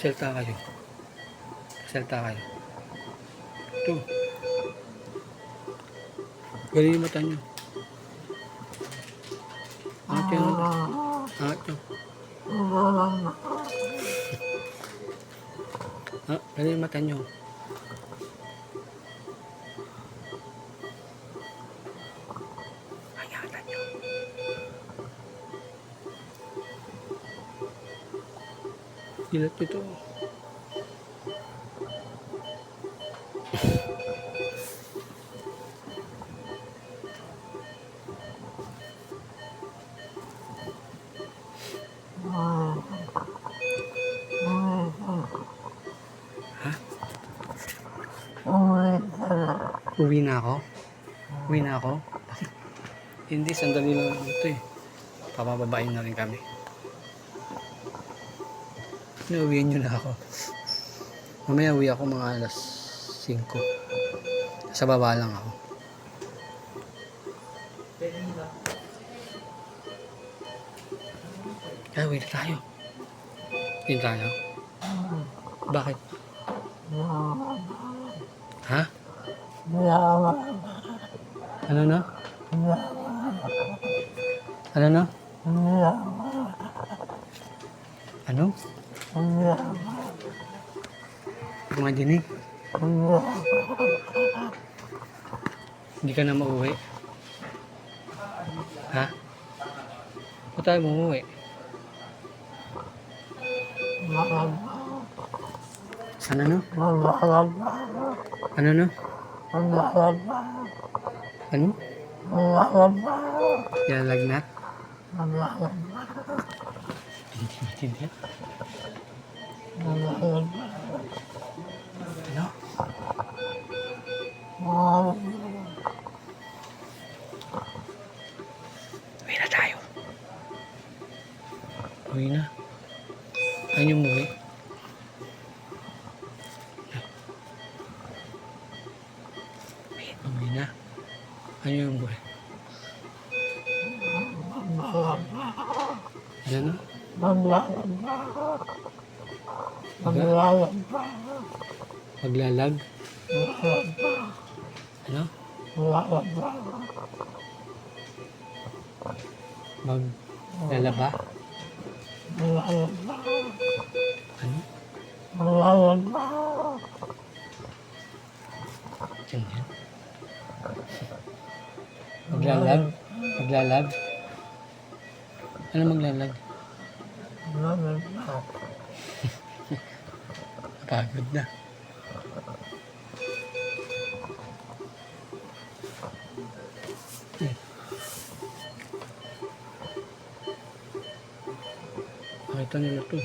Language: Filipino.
Salta kayo. Salta kayo. Ito. Galing yung mata nyo. Angat yan. Angat nyo. Galing yung mata nyo. Angatan nyo. Ilat ito. Ha? Uwi na ako? Uwi na ako? Hindi, sandali lang ito eh. Papababain na rin kami. Inuwihan nyo na ako. Mamaya uwi ako mga alas 5. Sa baba lang ako. Ay, uwi na tayo. Uwi na tayo? Bakit? Ha? Ano na? Ano na? Ano? Mga dinig? Hindi ka na mauwi? Ha? Ba't tayo mauwi? Ano no? Ano no? Ano? Yalagnat? Hindi. Ano? Uwi na tayo. Uwi na. Ayaw niyo umuwi. Uwi na. Ayaw niyo umuwi. Ano? Maglalag? Ano? Maglalaba? Ano? Ganyan. Maglalag? Maglalag? Ano maglalag? Pagod na. Nakita nila to.